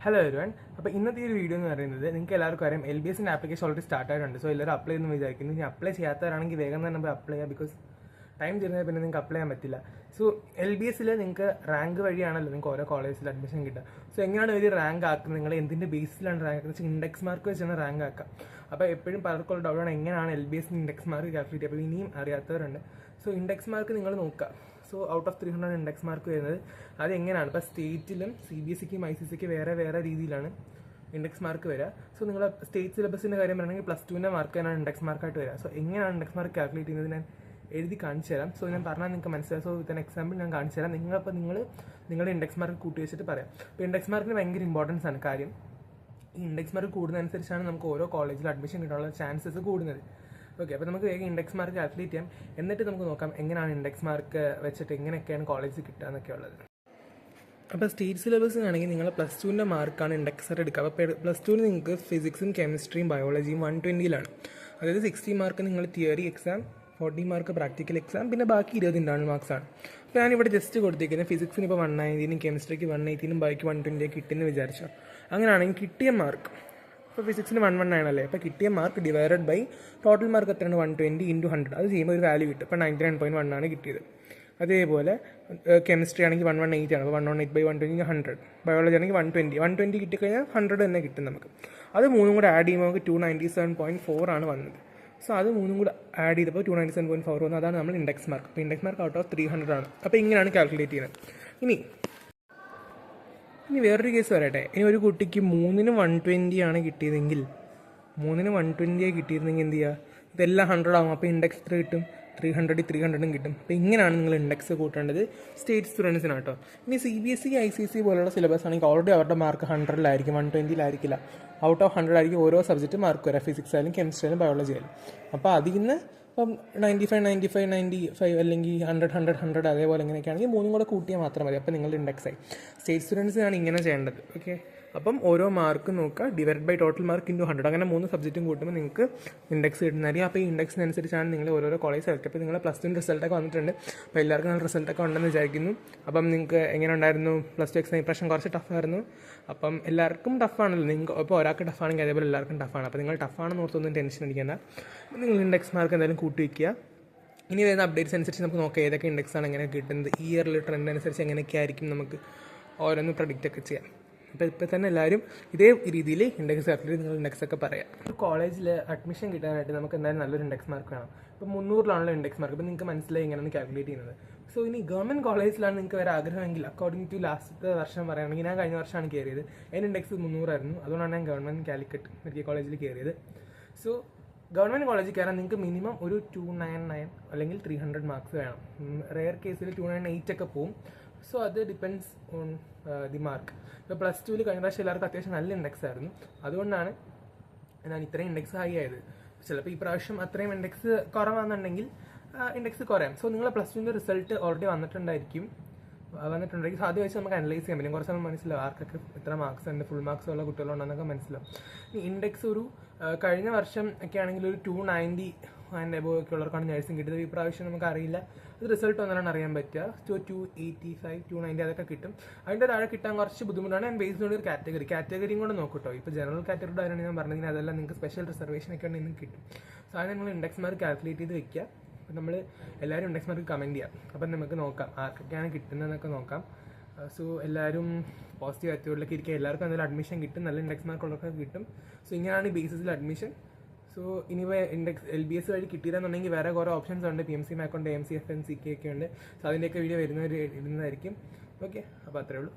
Hello everyone. അപ്പോൾ ഇന്നത്തെ ഈ ഒരു വീഡിയോ എന്ന് പറയുന്നത് നിങ്ങൾക്ക് എല്ലാവർക്കും അറിയാം LBSന്റെ ആപ്ലിക്കേഷൻ ഓൾറെഡി സ്റ്റാർട്ട് ആയിട്ടുണ്ട്. സോ എല്ലാവരും അപ്ലൈ എന്ന് വിചാരിക്കുന്നു. ഇനി അപ്ലൈ ചെയ്യാത്തവരാണെങ്കിൽ വേഗം തന്നെ പോയി അപ്ലൈ ചെയ്യുക. ബിക്കോസ് ടൈം ചെയ്യുന്നത് പിന്നെ നിങ്ങൾക്ക് അപ്ലൈ ചെയ്യാൻ പറ്റില്ല. സോ LBSൽ നിങ്ങൾക്ക് റാങ്ക് വഴിയാണല്ലോ നിങ്ങൾക്ക് ഓരോ കോളേജിൽ അഡ്മിഷൻ കിട്ടുക. സോ എങ്ങനെയാണ് ഒരു റാങ്ക് ആക്കുന്നത്, നിങ്ങൾ എന്തിൻ്റെ ബേസിലാണ് റാങ്ക് ആക്കുന്നത് വെച്ചാൽ ഇൻഡെക്സ് മാർക്ക് വെച്ചാണ് റാങ്ക് ആക്കുക. അപ്പോൾ എപ്പോഴും പലർക്കുള്ള ഡൗട്ടാണ് എങ്ങനെയാണ് LBSന് ഇൻഡെക്സ് മാർക്ക് കാൽക്കുലേറ്റ് ചെയ്യുക. അപ്പോൾ ഇനിയും അറിയാത്തവരുണ്ട്. സോ ഇൻഡെക്സ് മാർക്ക് നിങ്ങൾ നോക്കുക. So out of 300 index mark വരുന്നത് അത് എങ്ങനെയാണ് ഇപ്പോൾ സ്റ്റേറ്റിലും CBSEക്കും ICSEക്കും വേറെ വേറെ രീതിയിലാണ് ഇൻഡെക്സ് മാർക്ക് വരിക. സോ നിങ്ങൾ സ്റ്റേറ്റ് സിലബസിൻ്റെ കാര്യം പറയുകയാണെങ്കിൽ +2ൻ്റെ മാർക്ക് തന്നെയാണ് ഇൻഡെക്സ് മാർക്കായിട്ട് വരിക. സോ എങ്ങനെയാണ് ഇൻഡെക്സ് മാർക്ക് കാൽക്കുലേറ്റ് ചെയ്യുന്നത് ഞാൻ എഴുതി കാണിച്ചു തരാം. സോ ഞാൻ പറഞ്ഞാൽ നിങ്ങൾക്ക് മനസ്സിലാവും. സോ വിത്ത് എക്സാമ്പിൾ ഞാൻ കാണിച്ചു തരാം. നിങ്ങളുടെ ഇൻഡെക്സ് മാർക്ക് കൂട്ടി വെച്ചിട്ട് പറയാം. അപ്പോൾ ഇൻഡെക്സ് മാർക്കിന് ഭയങ്കര ഇമ്പോർട്ടൻസ് ആണ്. കാര്യം ഈ ഇൻഡെക്സ് മാർക്ക് കൂടുന്നതനുസരിച്ചാണ് നമുക്ക് ഓരോ കോളേജിൽ അഡ്മിഷൻ കിട്ടാനുള്ള ചാൻസസ് കൂടുന്നത്. ഓക്കെ, അപ്പോൾ നമുക്ക് വേഗം ഇൻഡെക്സ് മാർക്ക് കാൽക്കുലേറ്റ് ചെയ്യാം. എന്നിട്ട് നമുക്ക് നോക്കാം എങ്ങനെയാണ് ഇൻഡെക്സ് മാർക്ക് വെച്ചിട്ട് എങ്ങനെയൊക്കെയാണ് കോളേജിൽ കിട്ടുക എന്നൊക്കെ ഉള്ളത്. അപ്പോൾ സ്റ്റേറ്റ് സിലബസ് ആണെങ്കിൽ നിങ്ങൾ +2ൻ്റെ മാർക്കാണ് ഇൻഡെക്സർ എടുക്കുക. അപ്പോൾ +2ന് നിങ്ങൾക്ക് ഫിസിക്സും കെമിസ്ട്രിയും ബയോളജിയും 120ലാണ്. അതായത് 60 മാർക്ക് നിങ്ങൾ theory exam, 40 mark practical exam, പിന്നെ ബാക്കി 20 ഇൻറ്റേർണൽ മാർക്സാണ്. അപ്പോൾ ഞാനിവിടെ ജസ്റ്റ് കൊടുത്തിരിക്കുന്നത് ഫിസിക്സിന് ഇപ്പോൾ 190നും കെമിസ്ട്രിക്ക് 180നും ബാക്കി 120 കിട്ടുമെന്ന് വിചാരിച്ചോ. അങ്ങനെയാണെങ്കിൽ കിട്ടിയ മാർക്ക് ഇപ്പോൾ ഫിസിക്സിന് 119 അല്ലേ, അപ്പോൾ കിട്ടിയ mark divided by total mark എത്രയാണ് 120 × 100. അത് ചെയ്യുമ്പോൾ ഒരു വാല്യൂ കിട്ടും. ഇപ്പോൾ 99.1 ആണ് കിട്ടിയത്. അതേപോലെ കെമിസ്ട്രി ആണെങ്കിൽ 118 ആണ്. അപ്പോൾ 118/120 100. ബയോളജി ആണെങ്കിൽ 120 കിട്ടിക്കഴിഞ്ഞാൽ 100 തന്നെ കിട്ടും നമുക്ക്. അത് മൂന്നും കൂടെ ആഡ് ചെയ്യുമ്പോൾ നമുക്ക് 297.4 ആണ് വന്നത്. സോ അത് മൂന്നും കൂടെ ആഡ് ചെയ്തപ്പോൾ 297.4 വന്നു. അതാണ് നമ്മൾ ഇൻഡെക്സ് മാർക്ക്. അപ്പോൾ ഇൻഡെക്സ് മാർക്ക് ഔട്ട് ഓഫ് 300 ആണ്. അപ്പോൾ ഇങ്ങനെയാണ് കാൽക്കുലേറ്റ് ചെയ്യുന്നത്. ഇനി വേറൊരു കേസ് പറയട്ടെ. ഇനി ഒരു കുട്ടിക്ക് 3ന് 120 ആണ് കിട്ടിയതെങ്കിൽ, 3ന് 120 കിട്ടിയിരുന്നെങ്കിൽ എന്ത് ചെയ്യുക, ഇതെല്ലാം 100 ആകും. അപ്പോൾ ഇൻഡെക്സ് എത്ര കിട്ടും? 300 കിട്ടും. അപ്പോൾ ഇങ്ങനെയാണ് നിങ്ങൾ ഇൻഡെക്സ് കൂട്ടേണ്ടത് സ്റ്റേറ്റ് സ്റ്റുഡൻസിനാണ് കേട്ടോ. ഇനി CBSE ICSE പോലുള്ള സിലബസ് ആണെങ്കിൽ ഓൾറെഡി അവരുടെ മാർക്ക് 100-ലായിരിക്കും, 120-ലായിരിക്കില്ല. ഔട്ട് ഓഫ് 100 ആയിരിക്കും ഓരോ സബ്ജക്റ്റ് മാർക്ക് വരാം, ഫിസിക്സ് ആയാലും കെമിസ്ട്രി ആയാലും ബയോളജി ആയാലും. അപ്പോൾ അതിൽ നിന്ന് ഇപ്പം 95 അല്ലെങ്കിൽ 100 അതേപോലെ എങ്ങനെയൊക്കെയാണെങ്കിൽ മൂന്നും കൂടെ കൂട്ടിയാൽ മാത്രം മതി. അപ്പോൾ നിങ്ങളുടെ ഇൻഡെക്സ് ആയി. സ്റ്റേറ്റ് സ്റ്റുഡൻസിനാണ് ഇങ്ങനെ ചെയ്യേണ്ടത്. ഓക്കെ, അപ്പം ഓരോ മാർക്ക് നോക്കുക, ഡിവൈഡ് ബൈ ടോട്ടൽ മാർക്ക് × 100. അങ്ങനെ 3 സബ്ജക്റ്റും കൂട്ടുമ്പോൾ നിങ്ങൾക്ക് ഇൻഡെക്സ് കിട്ടുന്നതായിരിക്കും. അപ്പോൾ ഈ ഇൻഡെക്സിനനുസരിച്ചാണ് നിങ്ങൾ ഓരോ കോളേജ് സെലക്ട്. അപ്പോൾ നിങ്ങൾ +2 റിസൾട്ടൊക്കെ വന്നിട്ടുണ്ട്. അപ്പോൾ എല്ലാവർക്കും നല്ല റിസൾട്ടൊക്കെ ഉണ്ടെന്ന് വിചാരിക്കുന്നു. അപ്പം നിങ്ങൾക്ക് എങ്ങനെ ഉണ്ടായിരുന്നു? +2 എക്സാം ഇപ്രാവശ്യം കുറച്ച് ടഫായിരുന്നു. അപ്പം എല്ലാവർക്കും ടഫാണല്ലോ. നിങ്ങൾക്ക് ഇപ്പോൾ ഒരാൾക്ക് ടഫാണെങ്കിൽ അതേപോലെ എല്ലാവർക്കും ടഫാണ്. അപ്പോൾ നിങ്ങൾ ടഫാണെന്ന് ഓർത്തൊന്നും ടെൻഷൻ അടിക്കേണ്ട. നിങ്ങൾ ഇൻഡെക്സ് മാർക്ക് എന്തായാലും കൂട്ടി വയ്ക്കുക. ഇനി വരുന്ന അപ്ഡേറ്റ്സ് അനുസരിച്ച് നമുക്ക് നോക്കാം ഏതൊക്കെ ഇൻഡെക്സാണ് എങ്ങനെ കിട്ടുന്നത്, ഈ ഇയറിൽ ട്രെൻഡ് അനുസരിച്ച് എങ്ങനെയൊക്കെ ആയിരിക്കും നമുക്ക് ഓരോന്ന് പ്രഡിക്റ്റ് ഒക്കെ ചെയ്യാം. അപ്പോൾ ഇപ്പോൾ തന്നെ എല്ലാവരും ഇതേ രീതിയിൽ ഇൻഡെക്സ് കാൽക്കുലേറ്റ് നിങ്ങൾ ഇൻഡെക്സ് ഒക്കെ പറയാം. ഒരു കോളേജിൽ അഡ്മിഷൻ കിട്ടാനായിട്ട് നമുക്ക് എന്തായാലും നല്ലൊരു ഇൻഡെക്സ് മാർക്ക് വേണം. ഇപ്പോൾ 300-ലാണല്ലോ ഇൻഡെക്സ് മാർക്ക്. ഇപ്പോൾ നിങ്ങൾക്ക് മനസ്സിലായി എങ്ങനെയാണ് കാൽക്കുലേറ്റ് ചെയ്യുന്നത്. സോ ഇനി ഗവൺമെൻറ് കോളേജിലാണ് നിങ്ങൾക്ക് വരെ ആഗ്രഹമെങ്കിൽ, അക്കോർഡിംഗ് ടു ലാസ്റ്റത്തെ വർഷം പറയുകയാണെങ്കിൽ, ഞാൻ കഴിഞ്ഞ വർഷമാണ് കയറിയത്. എൻ്റെ ഇൻഡെക്സ് 300 ആയിരുന്നു. അതുകൊണ്ടാണ് ഞാൻ ഗവൺമെൻറ് കാലിക്കറ്റ് മെഡിക്കൽ കോളേജിൽ കയറിയത്. സോ ഗവൺമെൻറ് കോളേജിൽ കയറാൻ നിങ്ങൾക്ക് മിനിമം ഒരു 299 അല്ലെങ്കിൽ 300 മാർക്സ് വേണം. റെയർ കേസിൽ 298 ഒക്കെ പോവും. സോ അത് ഡിപ്പെൻഡ്സ് ഓൺ ദി മാർക്ക്. ഇപ്പോൾ +2 കഴിഞ്ഞ പ്രാവശ്യം എല്ലാവർക്കും അത്യാവശ്യം നല്ല ഇൻഡെക്സ് ആയിരുന്നു. അതുകൊണ്ടാണ് ഞാൻ ഇത്രയും ഇൻഡെക്സ് ഹൈ ആയത്. ചിലപ്പോൾ ഈ പ്രാവശ്യം അത്രയും ഇൻഡെക്സ് കുറവാണെന്നുണ്ടെങ്കിൽ ഇൻഡെക്സ് കുറയാം. സോ നിങ്ങൾ +2ൻ്റെ റിസൾട്ട് ഓൾറെഡി വന്നിട്ടുണ്ടായിരിക്കും. സോ അത് വെച്ച് നമുക്ക് അനലൈസ് ചെയ്യാൻ പറ്റും. കുറച്ച് നമുക്ക് മനസ്സിലാവും ആർക്കൊക്കെ എത്ര മാർക്സ് ഉണ്ട്, ഫുൾ മാർക്സ് ഉള്ള കുട്ടികളുണ്ടെന്നൊക്കെ മനസ്സിലാവും. ഈ ഇൻഡെക്സ് ഒരു കഴിഞ്ഞ വർഷം ഒക്കെ ആണെങ്കിൽ ഒരു 290 അതിൻ്റെ എബോവ് ഒക്കെ ഉള്ളവർക്കാണ് നഴ്സിംഗ് കിട്ടിയത്. ഈ പ്രാവശ്യം നമുക്ക് അറിയില്ല, അത് റിസൾട്ട് വന്നാലാണ് അറിയാൻ പറ്റുക. 285, 290 അതൊക്കെ കിട്ടും. അതിൻ്റെ താഴെ കിട്ടാൻ കുറച്ച് ബുദ്ധിമുട്ടാണ്. ഞാൻ ബേസ്ഡ് ഓൺ ഒരു കാറ്റഗറിയും കൂടെ നോക്കൂട്ടോ. ഇപ്പോൾ ജനറൽ കാറ്റഗറിയുടെ ആരാണ് ഞാൻ പറഞ്ഞെങ്കിൽ അതെല്ലാം നിങ്ങൾക്ക് സ്പെഷ്യൽ റിസർവേഷൻ ഒക്കെ ഉണ്ടെങ്കിൽ നിങ്ങൾക്ക് കിട്ടും. സോ അത് നിങ്ങൾ ഇൻഡെക്സ് മാർക്ക് കാൽക്കുലേറ്റ് ചെയ്ത് വെക്കുക. അപ്പോൾ നമ്മൾ എല്ലാവരും ഇൻഡെക്സ് മാർക്ക് കമൻറ്റ് ചെയ്യാം. അപ്പം നമുക്ക് നോക്കാം ആർക്കൊക്കെയാണ് കിട്ടുന്നതെന്നൊക്കെ നോക്കാം. സോ എല്ലാവരും പോസിറ്റീവ് ആറ്റിറ്റ്യൂഡിലൊക്കെ ഇരിക്കുക. എല്ലാവർക്കും എന്തായാലും അഡ്മിഷൻ കിട്ടും, നല്ല ഇൻഡെക്സ് മാർക്കുള്ളവർക്ക് കിട്ടും. സോ ഇങ്ങനെയാണ് ഈ ബേസിസിൽ അഡ്മിഷൻ. സോ ഇനിയിപ്പോൾ LBS വഴി കിട്ടിയില്ലെന്നുണ്ടെങ്കിൽ വേറെ കുറേ ഓപ്ഷൻസ് ഉണ്ട്. PMC മാക്കുണ്ട്, AMC FNCK ഒക്കെ ഉണ്ട്. സോ അതിൻ്റെയൊക്കെ വീഡിയോ ഇടുന്നതായിരിക്കും. ഓക്കെ, അപ്പോൾ അത്രയേ ഉള്ളൂ.